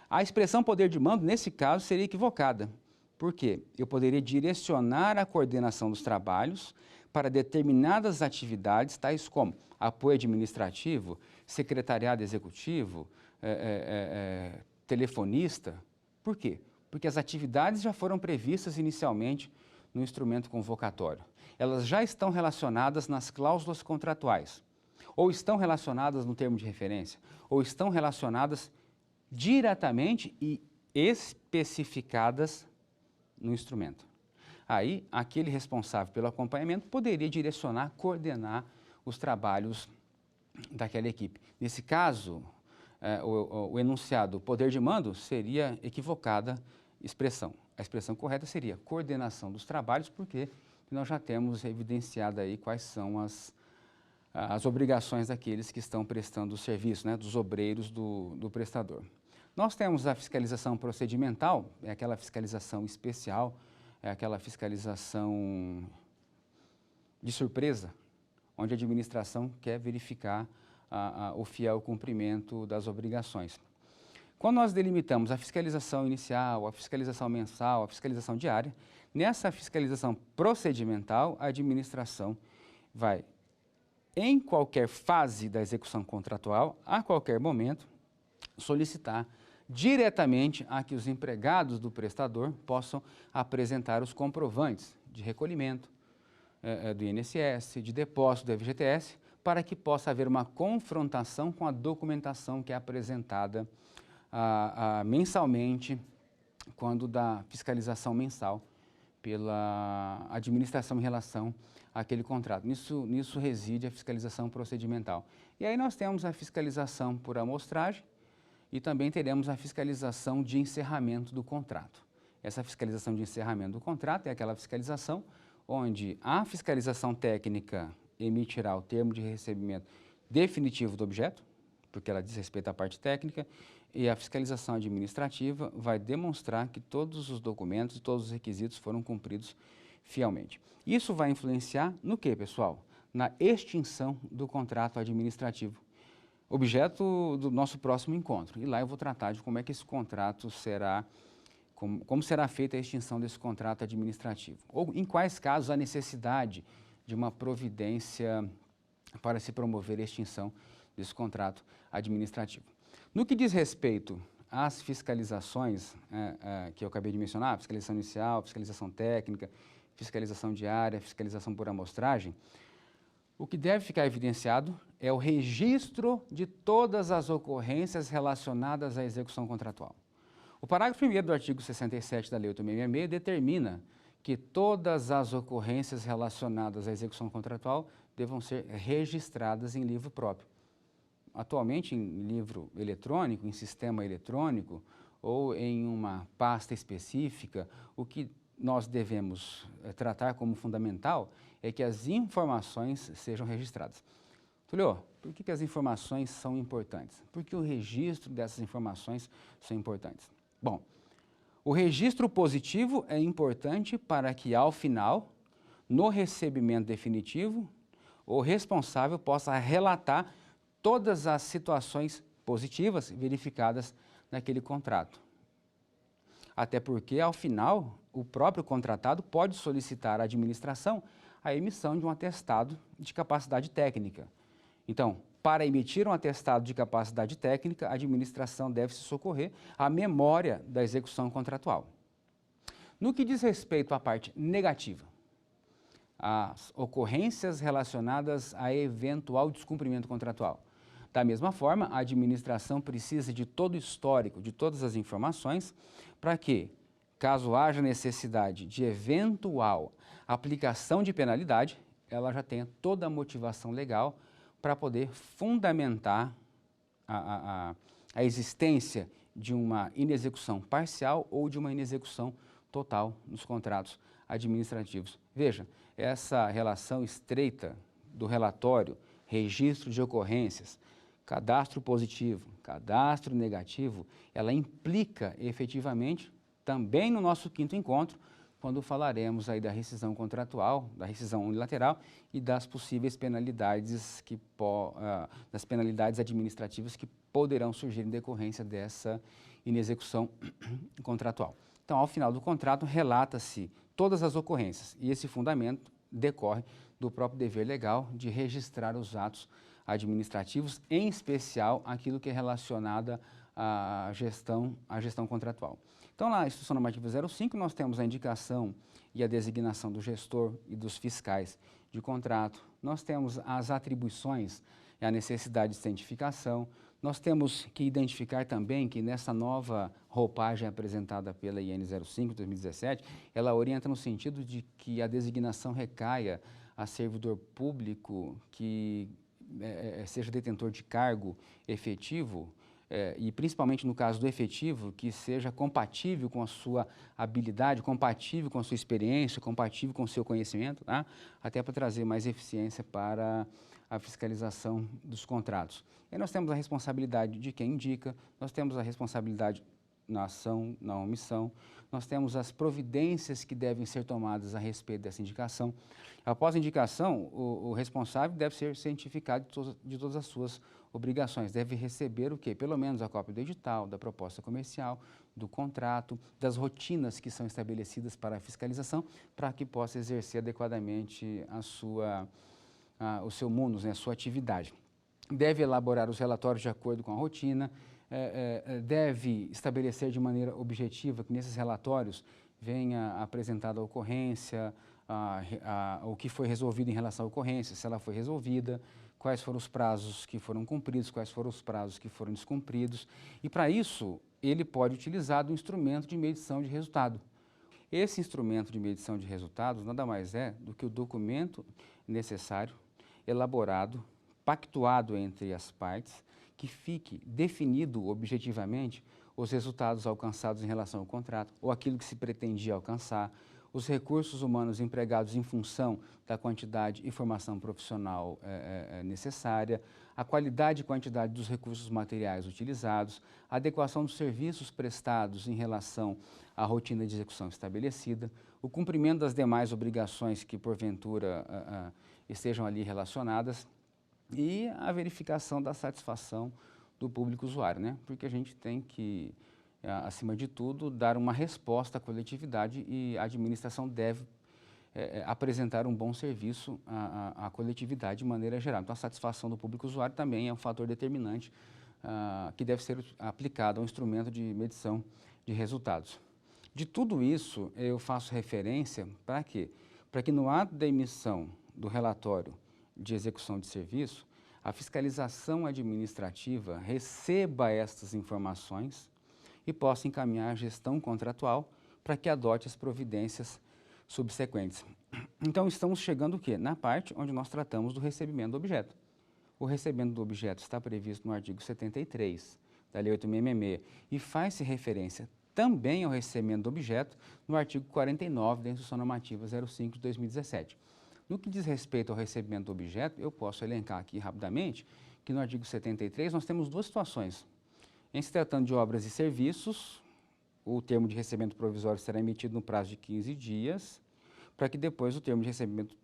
A expressão poder de mando, nesse caso, seria equivocada. Por quê? Eu poderia direcionar a coordenação dos trabalhos para determinadas atividades, tais como apoio administrativo, secretariado executivo, telefonista. Por quê? Porque as atividades já foram previstas inicialmente no instrumento convocatório. Elas já estão relacionadas nas cláusulas contratuais, ou estão relacionadas no termo de referência, ou estão relacionadas diretamente e especificadas no instrumento. Aí, aquele responsável pelo acompanhamento poderia direcionar, coordenar os trabalhos daquela equipe. Nesse caso, o enunciado poder de mando seria equivocada expressão. A expressão correta seria coordenação dos trabalhos, porque nós já temos evidenciado aí quais são as obrigações daqueles que estão prestando o serviço, né, dos obreiros do prestador. Nós temos a fiscalização procedimental, é aquela fiscalização especial, é aquela fiscalização de surpresa, onde a administração quer verificar o fiel cumprimento das obrigações. Quando nós delimitamos a fiscalização inicial, a fiscalização mensal, a fiscalização diária, nessa fiscalização procedimental, a administração vai, em qualquer fase da execução contratual, a qualquer momento, solicitar diretamente a que os empregados do prestador possam apresentar os comprovantes de recolhimento do INSS, de depósito do FGTS, para que possa haver uma confrontação com a documentação que é apresentada mensalmente, quando da fiscalização mensal pela administração em relação àquele contrato. Nisso reside a fiscalização procedimental. E aí nós temos a fiscalização por amostragem e também teremos a fiscalização de encerramento do contrato. Essa fiscalização de encerramento do contrato é aquela fiscalização onde a fiscalização técnica emitirá o termo de recebimento definitivo do objeto, porque ela diz respeito à parte técnica, e a fiscalização administrativa vai demonstrar que todos os documentos e todos os requisitos foram cumpridos fielmente. Isso vai influenciar no quê, pessoal? Na extinção do contrato administrativo, objeto do nosso próximo encontro. E lá eu vou tratar de como é que esse contrato será, como será feita a extinção desse contrato administrativo. Ou em quais casos há necessidade de uma providência para se promover a extinção desse contrato administrativo. No que diz respeito às fiscalizações que eu acabei de mencionar, fiscalização inicial, fiscalização técnica, fiscalização diária, fiscalização por amostragem, o que deve ficar evidenciado é o registro de todas as ocorrências relacionadas à execução contratual. O parágrafo 1º do artigo 67 da Lei 8.666 determina que todas as ocorrências relacionadas à execução contratual devam ser registradas em livro próprio. Atualmente, em livro eletrônico, em sistema eletrônico ou em uma pasta específica, o que nós devemos tratar como fundamental é que as informações sejam registradas. Túlio, por que as informações são importantes? Porque o registro dessas informações são importantes. Bom, o registro positivo é importante para que, ao final, no recebimento definitivo, o responsável possa relatar todas as situações positivas verificadas naquele contrato. Até porque, ao final, o próprio contratado pode solicitar à administração a emissão de um atestado de capacidade técnica. Então, para emitir um atestado de capacidade técnica, a administração deve se socorrer à memória da execução contratual. No que diz respeito à parte negativa, as ocorrências relacionadas a eventual descumprimento contratual. Da mesma forma, a administração precisa de todo o histórico, de todas as informações, para que, caso haja necessidade de eventual aplicação de penalidade, ela já tenha toda a motivação legal para poder fundamentar a existência de uma inexecução parcial ou de uma inexecução total nos contratos administrativos. Veja, essa relação estreita do relatório, registro de ocorrências, cadastro positivo, cadastro negativo, ela implica efetivamente também no nosso quinto encontro, quando falaremos aí da rescisão contratual, da rescisão unilateral e das possíveis penalidades, das penalidades administrativas que poderão surgir em decorrência dessa inexecução contratual. Então, ao final do contrato, relata-se todas as ocorrências e esse fundamento decorre do próprio dever legal de registrar os atos administrativos, em especial aquilo que é relacionado à gestão contratual. Então, na Instrução Normativa 05, nós temos a indicação e a designação do gestor e dos fiscais de contrato, nós temos as atribuições e a necessidade de cientificação, nós temos que identificar também que nessa nova roupagem apresentada pela IN 05 de 2017, ela orienta no sentido de que a designação recaia a servidor público que seja detentor de cargo efetivo, e principalmente no caso do efetivo, que seja compatível com a sua habilidade, compatível com a sua experiência, compatível com o seu conhecimento, tá? Até para trazer mais eficiência para a fiscalização dos contratos. E nós temos a responsabilidade de quem indica, nós temos a responsabilidade na ação, na omissão, nós temos as providências que devem ser tomadas a respeito dessa indicação. Após a indicação, o responsável deve ser cientificado de todas as suas obrigações, deve receber o quê? Pelo menos a cópia do edital, da proposta comercial, do contrato, das rotinas que são estabelecidas para a fiscalização, para que possa exercer adequadamente o seu munus, né, a sua atividade. Deve elaborar os relatórios de acordo com a rotina, deve estabelecer de maneira objetiva que nesses relatórios venha apresentada a ocorrência, o que foi resolvido em relação à ocorrência, se ela foi resolvida, quais foram os prazos que foram cumpridos, quais foram os prazos que foram descumpridos. E para isso, ele pode utilizar do instrumento de medição de resultado. Esse instrumento de medição de resultados nada mais é do que o documento necessário, elaborado, pactuado entre as partes, que fique definido objetivamente os resultados alcançados em relação ao contrato, ou aquilo que se pretendia alcançar, os recursos humanos empregados em função da quantidade e formação profissional necessária, a qualidade e quantidade dos recursos materiais utilizados, a adequação dos serviços prestados em relação à rotina de execução estabelecida, o cumprimento das demais obrigações que porventura estejam ali relacionadas, e a verificação da satisfação do público usuário, né? Porque a gente tem que, acima de tudo, dar uma resposta à coletividade e a administração deve apresentar um bom serviço à coletividade de maneira geral. Então, a satisfação do público usuário também é um fator determinante que deve ser aplicado ao instrumento de medição de resultados. De tudo isso, eu faço referência para quê? Para que no ato da emissão do relatório de execução de serviço, a fiscalização administrativa receba estas informações e possa encaminhar a gestão contratual para que adote as providências subsequentes. Então, estamos chegando o quê? Na parte onde nós tratamos do recebimento do objeto. O recebimento do objeto está previsto no artigo 73 da Lei 8.666 e faz-se referência também ao recebimento do objeto no artigo 49 da Instrução Normativa 05 de 2017. No que diz respeito ao recebimento do objeto, eu posso elencar aqui rapidamente que no artigo 73 nós temos duas situações. Em se tratando de obras e serviços, o termo de recebimento provisório será emitido no prazo de 15 dias, para que depois o termo de recebimento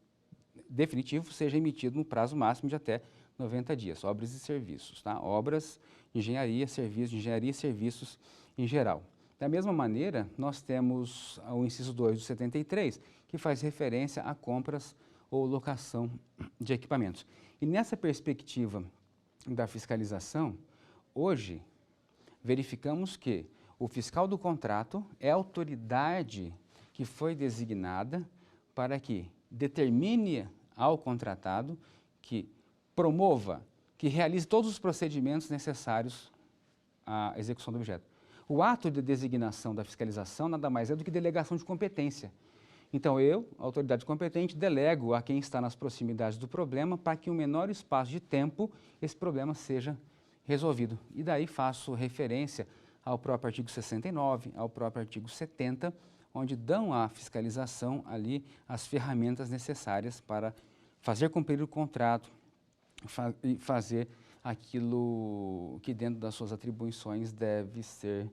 definitivo seja emitido no prazo máximo de até 90 dias. Obras e serviços, tá? Obras, engenharia, serviços em geral. Da mesma maneira, nós temos o inciso 2 do 73, que faz referência a compras ou locação de equipamentos. E nessa perspectiva da fiscalização, hoje verificamos que o fiscal do contrato é a autoridade que foi designada para que determine ao contratado que promova, que realize todos os procedimentos necessários à execução do objeto. O ato de designação da fiscalização nada mais é do que delegação de competência. Então eu, autoridade competente, delego a quem está nas proximidades do problema para que em um menor espaço de tempo esse problema seja resolvido. E daí faço referência ao próprio artigo 69, ao próprio artigo 70, onde dão à fiscalização ali as ferramentas necessárias para fazer cumprir o contrato e fazer aquilo que dentro das suas atribuições deve ser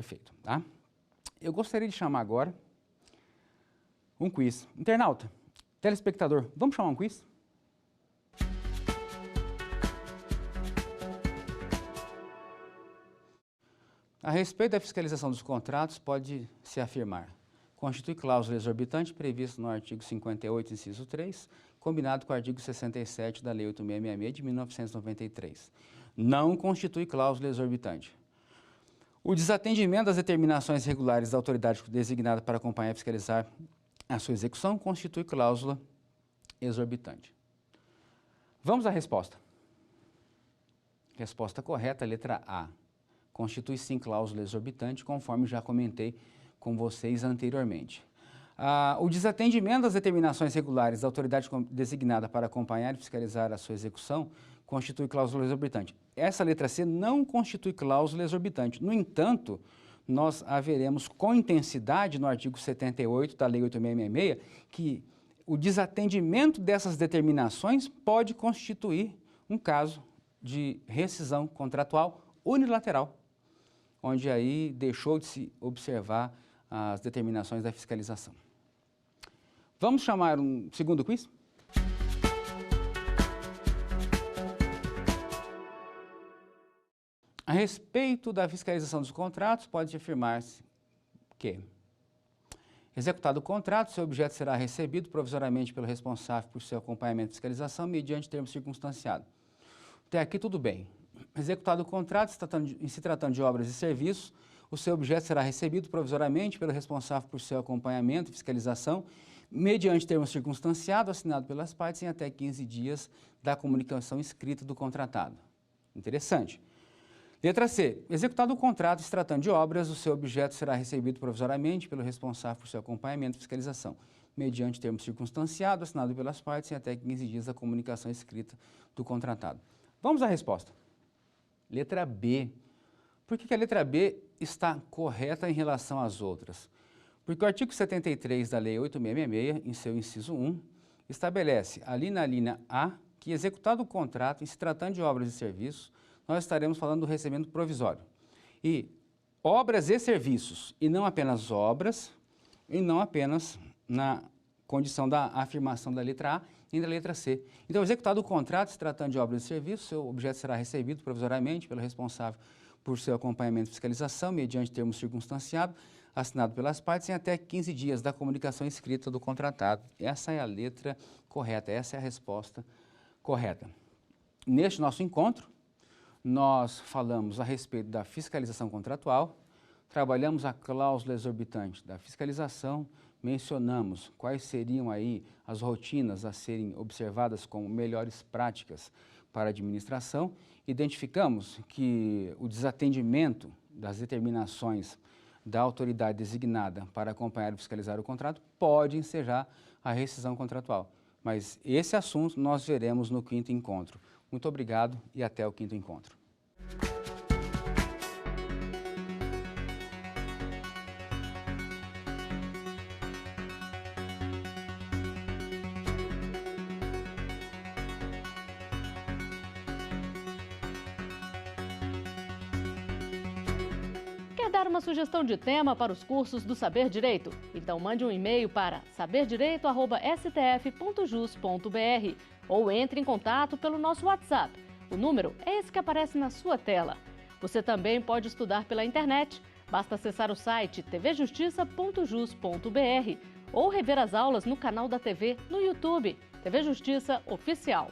feito. Tá? Eu gostaria de chamar agora um quiz. Internauta, telespectador, vamos chamar um quiz? A respeito da fiscalização dos contratos, pode-se afirmar: constitui cláusula exorbitante prevista no artigo 58, inciso 3, combinado com o artigo 67 da Lei 8666 de 1993. Não constitui cláusula exorbitante. O desatendimento das determinações regulares da autoridade designada para acompanhar e fiscalizar a sua execução constitui cláusula exorbitante. Vamos à resposta. Resposta correta, letra A. Constitui sim cláusula exorbitante, conforme já comentei com vocês anteriormente. O desatendimento das determinações regulares da autoridade designada para acompanhar e fiscalizar a sua execução constitui cláusula exorbitante. Essa letra C não constitui cláusula exorbitante. No entanto, nós haveremos com intensidade no artigo 78 da Lei 8666 que o desatendimento dessas determinações pode constituir um caso de rescisão contratual unilateral, onde aí deixou de se observar as determinações da fiscalização. Vamos chamar um segundo quiz? A respeito da fiscalização dos contratos, pode afirmar-se que, executado o contrato, seu objeto será recebido provisoriamente pelo responsável por seu acompanhamento e fiscalização mediante termo circunstanciado. Até aqui tudo bem. Executado o contrato, em se tratando de obras e serviços, o seu objeto será recebido provisoriamente pelo responsável por seu acompanhamento e fiscalização, mediante termo circunstanciado assinado pelas partes em até 15 dias da comunicação escrita do contratado. Interessante. Letra C. Executado o contrato, se tratando de obras, o seu objeto será recebido provisoriamente pelo responsável por seu acompanhamento e fiscalização, mediante termo circunstanciado assinado pelas partes em até 15 dias da comunicação escrita do contratado. Vamos à resposta. Letra B. Por que a letra B está correta em relação às outras? Porque o artigo 73 da Lei 8666, em seu inciso 1, estabelece ali na linha A que, executado o contrato, em se tratando de obras e serviços, nós estaremos falando do recebimento provisório. E obras e serviços, e não apenas obras, e não apenas na condição da afirmação da letra A e da letra C. Então, executado o contrato, se tratando de obras e serviços, seu objeto será recebido provisoriamente pelo responsável por seu acompanhamento e fiscalização, mediante termo circunstanciado, assinado pelas partes em até 15 dias da comunicação escrita do contratado. Essa é a letra correta, essa é a resposta correta. Neste nosso encontro, nós falamos a respeito da fiscalização contratual, trabalhamos a cláusula exorbitante da fiscalização, mencionamos quais seriam aí as rotinas a serem observadas como melhores práticas para a administração, identificamos que o desatendimento das determinações da autoridade designada para acompanhar e fiscalizar o contrato pode ensejar a rescisão contratual. Mas esse assunto nós veremos no quinto encontro. Muito obrigado e até o quinto encontro. Quer dar uma sugestão de tema para os cursos do Saber Direito? Então mande um e-mail para saberdireito@stf.jus.br ou entre em contato pelo nosso WhatsApp. O número é esse que aparece na sua tela. Você também pode estudar pela internet. Basta acessar o site tvjustiça.jus.br ou rever as aulas no canal da TV no YouTube, TV Justiça Oficial.